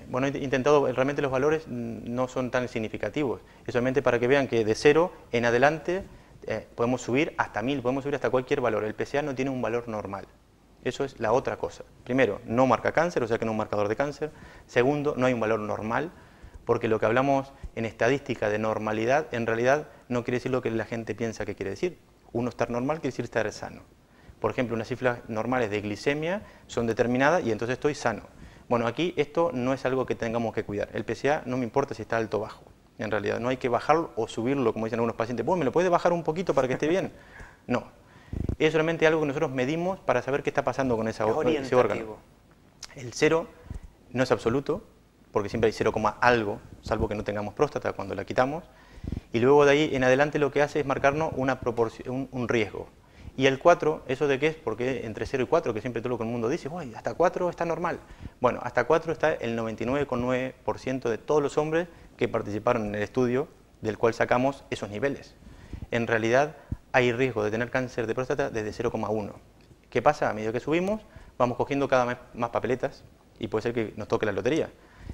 bueno, he intentado, realmente los valores no son tan significativos, es solamente para que vean que de 0 en adelante podemos subir hasta 1000, podemos subir hasta cualquier valor. El PSA no tiene un valor normal. Eso es la otra cosa. Primero, no marca cáncer, o sea que no es un marcador de cáncer. Segundo, no hay un valor normal, porque lo que hablamos en estadística de normalidad, en realidad no quiere decir lo que la gente piensa que quiere decir. Uno estar normal quiere decir estar sano. Por ejemplo, unas cifras normales de glicemia son determinadas y entonces estoy sano. Bueno, aquí esto no es algo que tengamos que cuidar. El PSA no me importa si está alto o bajo. En realidad, no hay que bajarlo o subirlo, como dicen algunos pacientes. Bueno, ¿me lo puede bajar un poquito para que esté bien? No. Es solamente algo que nosotros medimos para saber qué está pasando con ese órgano. El 0 no es absoluto, porque siempre hay 0, algo, salvo que no tengamos próstata cuando la quitamos. Y luego de ahí en adelante lo que hace es marcarnos una proporción, un riesgo. Y el 4, ¿eso de qué es? Porque entre 0 y 4, que siempre todo lo que el mundo dice, uy, hasta 4 está normal. Bueno, hasta 4 está el 99,9% de todos los hombres que participaron en el estudio del cual sacamos esos niveles. En realidad hay riesgo de tener cáncer de próstata desde 0,1. ¿Qué pasa? A medida que subimos, vamos cogiendo cada vez más papeletas y puede ser que nos toque la lotería.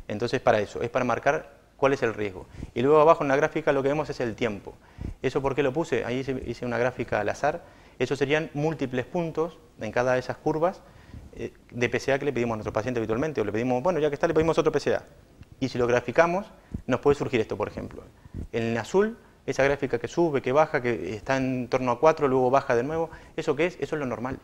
Entonces, para eso, es para marcar cuál es el riesgo. Y luego abajo en la gráfica lo que vemos es el tiempo. ¿Eso por qué lo puse? Ahí hice una gráfica al azar. Esos serían múltiples puntos en cada de esas curvas de PSA que le pedimos a nuestro paciente habitualmente. O le pedimos, bueno, ya que está, le pedimos otro PSA. Y si lo graficamos, nos puede surgir esto, por ejemplo. En azul, esa gráfica que sube, que baja, que está en torno a 4, luego baja de nuevo. ¿Eso qué es? Eso es lo normal.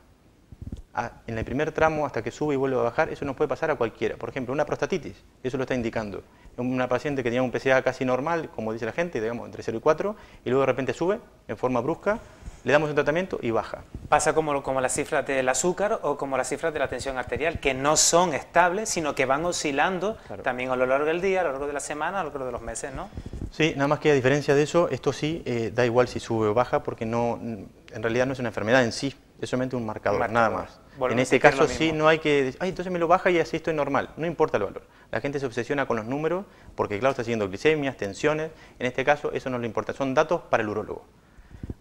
En el primer tramo, hasta que sube y vuelve a bajar, eso nos puede pasar a cualquiera. Por ejemplo, una prostatitis, eso lo está indicando. Una paciente que tenía un PSA casi normal, como dice la gente, digamos, entre 0 y 4, y luego de repente sube en forma brusca, le damos un tratamiento y baja. Pasa como las cifras del azúcar o como las cifras de la tensión arterial, que no son estables, sino que van oscilando también a lo largo del día, a lo largo de la semana, a lo largo de los meses, ¿no? Sí, nada más que a diferencia de eso, esto sí da igual si sube o baja, porque no, en realidad no es una enfermedad en sí, es solamente un marcador, nada más. En este caso sí no hay que decir, ay, entonces me lo baja y así estoy normal. No importa el valor. La gente se obsesiona con los números porque, claro, está siguiendo glicemias, tensiones. En este caso eso no le importa, son datos para el urólogo.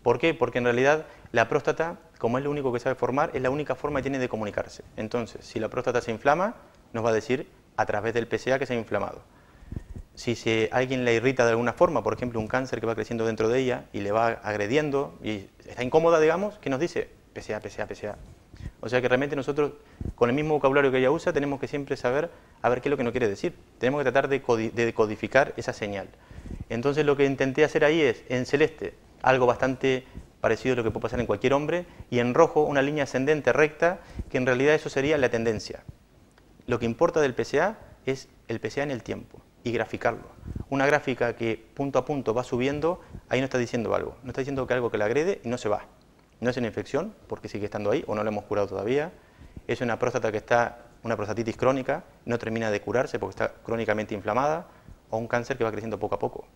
¿Por qué? Porque en realidad la próstata, como es lo único que sabe formar, es la única forma que tiene de comunicarse. Entonces, si la próstata se inflama, nos va a decir a través del PSA que se ha inflamado. Si alguien la irrita de alguna forma, por ejemplo, un cáncer que va creciendo dentro de ella y le va agrediendo y está incómoda, digamos, ¿qué nos dice? PSA, PSA, PSA. O sea que realmente nosotros, con el mismo vocabulario que ella usa, tenemos que siempre saber a ver qué es lo que nos quiere decir. Tenemos que tratar de decodificar esa señal. Entonces lo que intenté hacer ahí es, en celeste, algo bastante parecido a lo que puede pasar en cualquier hombre, y en rojo una línea ascendente recta, que en realidad eso sería la tendencia. Lo que importa del PSA es el PSA en el tiempo y graficarlo. Una gráfica que punto a punto va subiendo, ahí no está diciendo algo. No está diciendo que algo que la agrede y no se va. No es una infección, porque sigue estando ahí, o no la hemos curado todavía. Es una próstata que está, una prostatitis crónica, no termina de curarse porque está crónicamente inflamada, o un cáncer que va creciendo poco a poco.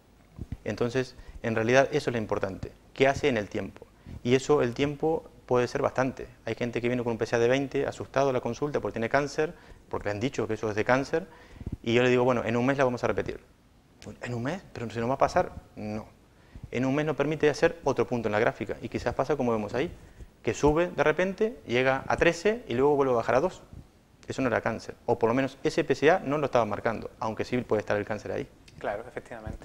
Entonces, en realidad eso es lo importante. ¿Qué hace en el tiempo? Y eso, el tiempo, puede ser bastante. Hay gente que viene con un PSA de 20, asustado a la consulta porque tiene cáncer, porque le han dicho que eso es de cáncer, y yo le digo, bueno, en un mes la vamos a repetir. ¿En un mes? ¿Pero se nos va a pasar? No. En un mes nos permite hacer otro punto en la gráfica, y quizás pasa como vemos ahí, que sube de repente, llega a 13 y luego vuelve a bajar a 2. Eso no era cáncer, o por lo menos ese PSA no lo estaba marcando, aunque sí puede estar el cáncer ahí. Claro, efectivamente.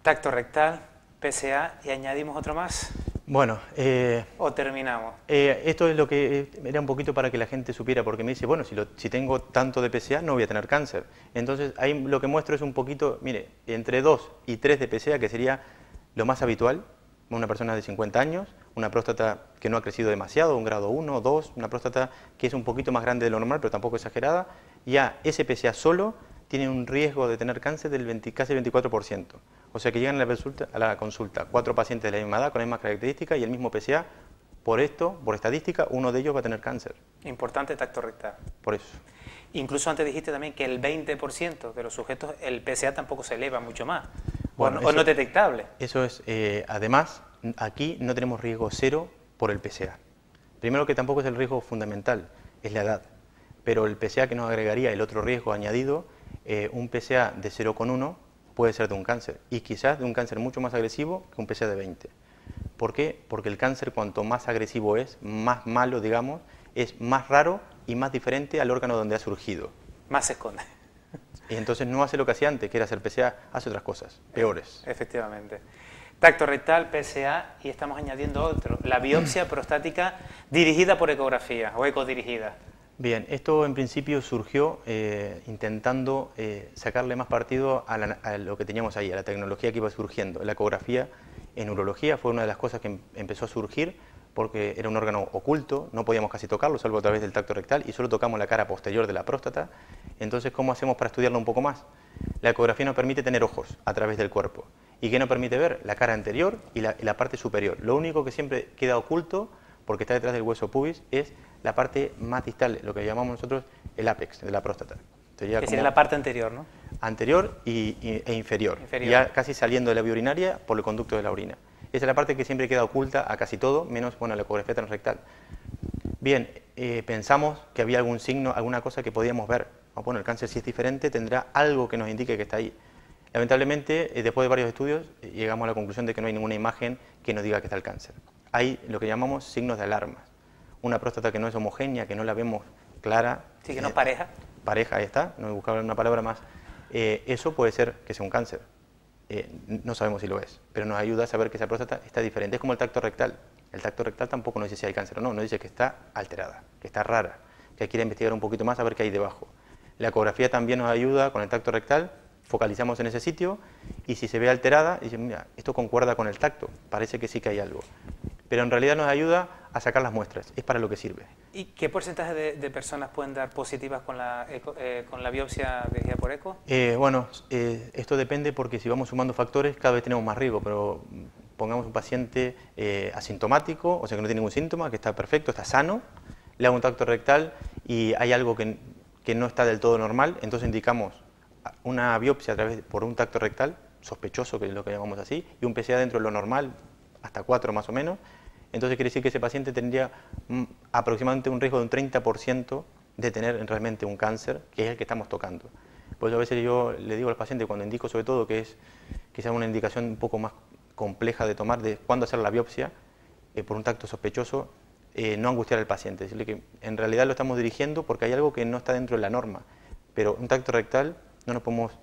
Tacto rectal, PSA, y añadimos otro más. Bueno, ¿O terminamos? Esto es lo que era un poquito para que la gente supiera, porque me dice, bueno, si tengo tanto de PSA no voy a tener cáncer. Entonces ahí lo que muestro es un poquito, mire, entre 2 y 3 de PSA, que sería lo más habitual, una persona de 50 años, una próstata que no ha crecido demasiado, un grado 1, 2, una próstata que es un poquito más grande de lo normal, pero tampoco exagerada, ya ese PSA solo tiene un riesgo de tener cáncer del casi 24%. O sea que llegan a la consulta 4 pacientes de la misma edad, con las mismas características y el mismo PSA. Por estadística, uno de ellos va a tener cáncer. Importante tacto rectal. Por eso. Incluso antes dijiste también que el 20% de los sujetos, el PSA tampoco se eleva mucho más. Bueno, o no es detectable. Eso es, además, aquí no tenemos riesgo cero por el PSA. Primero que tampoco es el riesgo fundamental, es la edad. Pero el PSA que nos agregaría el otro riesgo añadido, un PSA de 0,1 puede ser de un cáncer, y quizás de un cáncer mucho más agresivo que un PSA de 20. ¿Por qué? Porque el cáncer, cuanto más agresivo es, más malo, digamos, es más raro y más diferente al órgano donde ha surgido. Más se esconde. Y entonces no hace lo que hacía antes, que era hacer PSA, hace otras cosas, peores. Efectivamente. Tacto rectal, PSA, y estamos añadiendo otro, la biopsia prostática dirigida por ecografía o ecodirigida. Bien, esto en principio surgió intentando sacarle más partido a lo que teníamos ahí, a la tecnología que iba surgiendo. La ecografía en urología fue una de las cosas que empezó a surgir porque era un órgano oculto, no podíamos casi tocarlo, salvo a través del tacto rectal, y solo tocamos la cara posterior de la próstata. Entonces, ¿cómo hacemos para estudiarlo un poco más? La ecografía nos permite tener ojos a través del cuerpo. ¿Y qué nos permite ver? La cara anterior y la parte superior. Lo único que siempre queda oculto, porque está detrás del hueso pubis, es la parte más distal, lo que llamamos nosotros el ápex de la próstata. Que sería la parte anterior, ¿no? Anterior e inferior, ya casi saliendo de la vía urinaria por el conducto de la orina. Esa es la parte que siempre queda oculta a casi todo, menos la ecografía transrectal. Bien, pensamos que había algún signo, alguna cosa que podíamos ver. Bueno, el cáncer, si es diferente, tendrá algo que nos indique que está ahí. Lamentablemente, después de varios estudios, llegamos a la conclusión de que no hay ninguna imagen que nos diga que está el cáncer. Hay lo que llamamos signos de alarma. Una próstata que no es homogénea, que no la vemos clara. Sí, que no es pareja. Pareja, ahí está, no he buscado una palabra más. Eso puede ser que sea un cáncer. No sabemos si lo es, pero nos ayuda a saber que esa próstata está diferente. Es como el tacto rectal. El tacto rectal tampoco nos dice si hay cáncer o no, nos dice que está alterada, que está rara, que hay que ir a investigar un poquito más a ver qué hay debajo. La ecografía también nos ayuda con el tacto rectal, focalizamos en ese sitio y si se ve alterada, dicen, mira, esto concuerda con el tacto, parece que sí que hay algo. Pero en realidad nos ayuda a sacar las muestras, es para lo que sirve. ¿Y qué porcentaje de personas pueden dar positivas con la biopsia dirigida por eco? Esto depende porque si vamos sumando factores cada vez tenemos más riesgo, pero pongamos un paciente asintomático, o sea que no tiene ningún síntoma, que está perfecto, está sano, le hago un tacto rectal y hay algo que no está del todo normal, entonces indicamos una biopsia por un tacto rectal, sospechoso, que es lo que llamamos así, y un PSA dentro de lo normal, hasta 4 más o menos. Entonces quiere decir que ese paciente tendría aproximadamente un riesgo de un 30% de tener realmente un cáncer, que es el que estamos tocando. Por eso a veces yo le digo al paciente, cuando indico sobre todo que es quizás una indicación un poco más compleja de tomar, de cuándo hacer la biopsia por un tacto sospechoso, no angustiar al paciente, decirle que en realidad lo estamos dirigiendo porque hay algo que no está dentro de la norma, pero un tacto rectal no nos podemos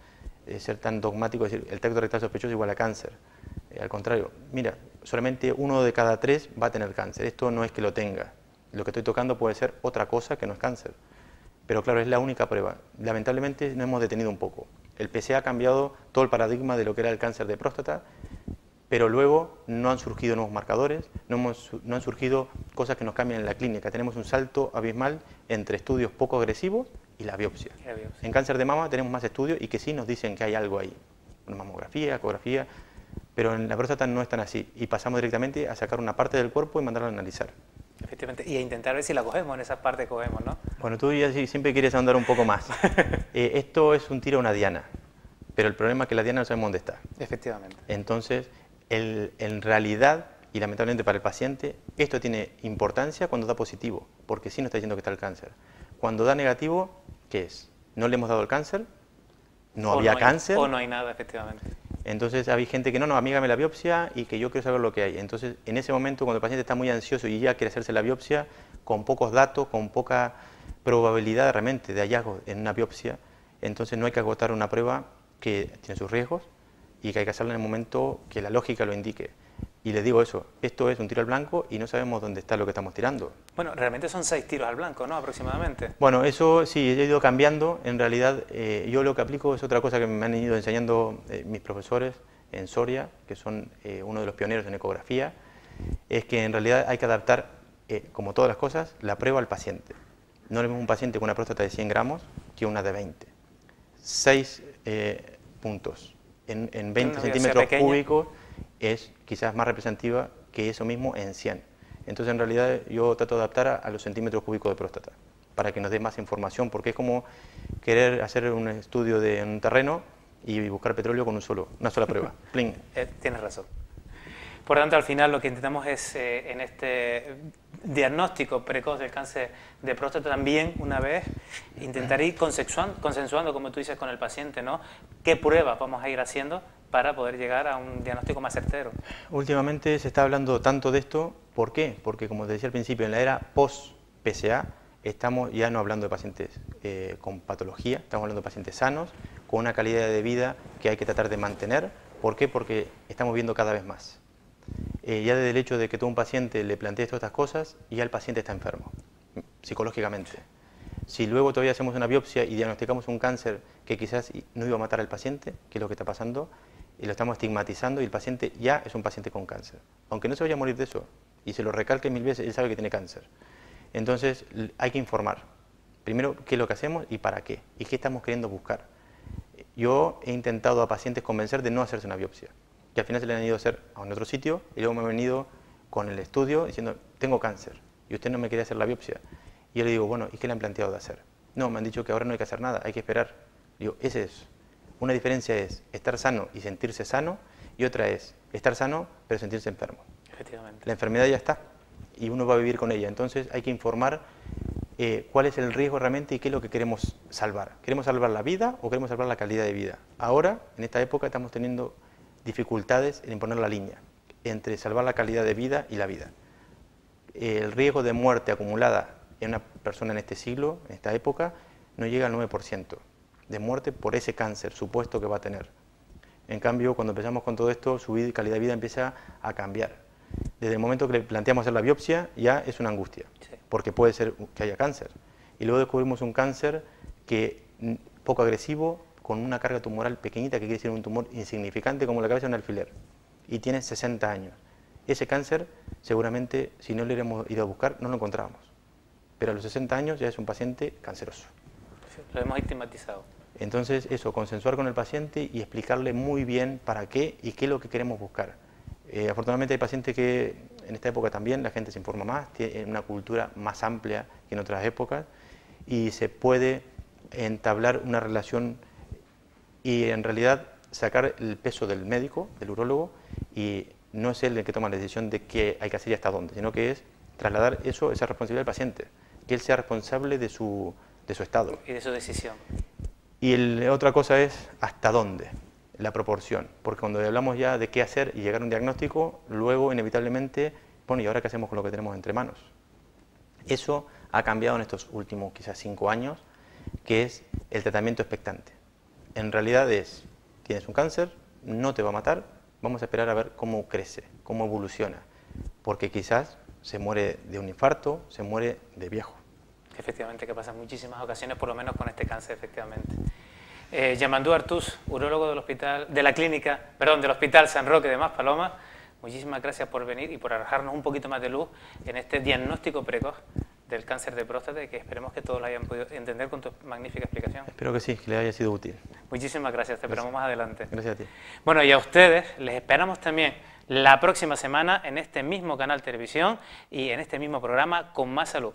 ser tan dogmáticos, decir el tacto rectal sospechoso igual a cáncer. Al contrario, mira, solamente 1 de cada 3 va a tener cáncer, esto no es que lo tenga, lo que estoy tocando puede ser otra cosa que no es cáncer, pero claro, es la única prueba. Lamentablemente nos hemos detenido un poco, el PSA ha cambiado todo el paradigma de lo que era el cáncer de próstata, pero luego no han surgido nuevos marcadores, no han surgido cosas que nos cambian en la clínica, tenemos un salto abismal entre estudios poco agresivos y la biopsia. En cáncer de mama tenemos más estudios y que sí nos dicen que hay algo ahí, una mamografía, ecografía, pero en la próstata no es tan así y pasamos directamente a sacar una parte del cuerpo y mandarla a analizar. Efectivamente, y a intentar ver si la cogemos, en esa parte que cogemos, ¿no? Bueno, tú ya siempre quieres ahondar un poco más. Esto es un tiro a una diana, pero el problema es que la diana no sabemos dónde está. Efectivamente. Entonces, en realidad, y lamentablemente para el paciente, esto tiene importancia cuando da positivo, porque sí nos está diciendo que está el cáncer. Cuando da negativo, ¿qué es? ¿No le hemos dado el cáncer? ¿No había cáncer? O no hay nada, efectivamente. Entonces había gente que no, amígame la biopsia y que yo quiero saber lo que hay. Entonces, en ese momento, cuando el paciente está muy ansioso y ya quiere hacerse la biopsia, con pocos datos, con poca probabilidad realmente de hallazgo en una biopsia, entonces no hay que agotar una prueba que tiene sus riesgos y que hay que hacerla en el momento que la lógica lo indique. Y les digo eso, esto es un tiro al blanco y no sabemos dónde está lo que estamos tirando. Bueno, realmente son 6 tiros al blanco, ¿no? Aproximadamente. Bueno, eso sí, he ido cambiando. En realidad, yo lo que aplico es otra cosa que me han ido enseñando mis profesores en Soria, que son uno de los pioneros en ecografía, es que en realidad hay que adaptar, como todas las cosas, la prueba al paciente. No le vemos un paciente con una próstata de 100 gramos que una de 20. 6 puntos en 20 centímetros cúbicos es quizás más representativa que eso mismo en 100. Entonces, en realidad, yo trato de adaptar a los centímetros cúbicos de próstata para que nos dé más información, porque es como querer hacer un estudio de un terreno y buscar petróleo con una sola prueba. Pling. Tienes razón. Por tanto, al final lo que intentamos es, en este diagnóstico precoz del cáncer de próstata, también, una vez, intentar ir consensuando, como tú dices, con el paciente, ¿no? ¿Qué pruebas vamos a ir haciendo para poder llegar a un diagnóstico más certero? Últimamente se está hablando tanto de esto, ¿por qué? Porque, como te decía al principio, en la era post-PSA, estamos ya no hablando de pacientes con patología, estamos hablando de pacientes sanos, con una calidad de vida que hay que tratar de mantener. ¿Por qué? Porque estamos viendo cada vez más. Ya desde el hecho de que tú a un paciente le plantees todas estas cosas, ya el paciente está enfermo, psicológicamente. Si luego todavía hacemos una biopsia y diagnosticamos un cáncer que quizás no iba a matar al paciente, que es lo que está pasando, y lo estamos estigmatizando y el paciente ya es un paciente con cáncer. Aunque no se vaya a morir de eso, y se lo recalque 1000 veces, él sabe que tiene cáncer. Entonces hay que informar. Primero, qué es lo que hacemos y para qué, y qué estamos queriendo buscar. Yo he intentado a pacientes convencer de no hacerse una biopsia, que al final se le han ido a hacer a un otro sitio y luego me han venido con el estudio diciendo, tengo cáncer, y usted no me quiere hacer la biopsia. Y yo le digo, bueno, ¿y qué le han planteado de hacer? No, me han dicho que ahora no hay que hacer nada, hay que esperar. Digo, ese es. Una diferencia es estar sano y sentirse sano, y otra es estar sano pero sentirse enfermo. Efectivamente. La enfermedad ya está y uno va a vivir con ella. Entonces hay que informar cuál es el riesgo realmente y qué es lo que queremos salvar. ¿Queremos salvar la vida o queremos salvar la calidad de vida? Ahora, en esta época, estamos teniendo dificultades en imponer la línea entre salvar la calidad de vida y la vida. El riesgo de muerte acumulada en una persona en este siglo, en esta época, no llega al 9% de muerte por ese cáncer supuesto que va a tener. En cambio, cuando empezamos con todo esto, su calidad de vida empieza a cambiar. Desde el momento que le planteamos hacer la biopsia, ya es una angustia, porque puede ser que haya cáncer. Y luego descubrimos un cáncer que poco agresivo, con una carga tumoral pequeñita, que quiere decir un tumor insignificante como la cabeza de un alfiler, y tiene 60 años. Ese cáncer, seguramente, si no le hubiéramos ido a buscar, no lo encontrábamos. Pero a los 60 años ya es un paciente canceroso. Sí, lo hemos estigmatizado. Entonces, eso, consensuar con el paciente y explicarle muy bien para qué y qué es lo que queremos buscar. Afortunadamente hay pacientes que en esta época también la gente se informa más, tiene una cultura más amplia que en otras épocas y se puede entablar una relación y en realidad sacar el peso del médico, del urólogo, y no es él el que toma la decisión de qué hay que hacer y hasta dónde, sino que es trasladar eso, esa responsabilidad al paciente, que él sea responsable de su estado. Y de su decisión. Y otra cosa es hasta dónde, la proporción, porque cuando hablamos ya de qué hacer y llegar a un diagnóstico, luego inevitablemente, bueno, ¿y ahora qué hacemos con lo que tenemos entre manos? Eso ha cambiado en estos últimos quizás 5 años, que es el tratamiento expectante. En realidad es, tienes un cáncer, no te va a matar, vamos a esperar a ver cómo crece, cómo evoluciona, porque quizás se muere de un infarto, se muere de viejo. Efectivamente, que pasa en muchísimas ocasiones, por lo menos con este cáncer, efectivamente. Yamandú Artús, urólogo del Hospital San Roque de Maspalomas, muchísimas gracias por venir y por arrojarnos un poquito más de luz en este diagnóstico precoz del cáncer de próstata, que esperemos que todos lo hayan podido entender con tu magnífica explicación. Espero que sí, que les haya sido útil. Muchísimas gracias, te esperamos más adelante. Gracias a ti. Bueno, y a ustedes les esperamos también la próxima semana en este mismo canal televisión y en este mismo programa Con Más Salud.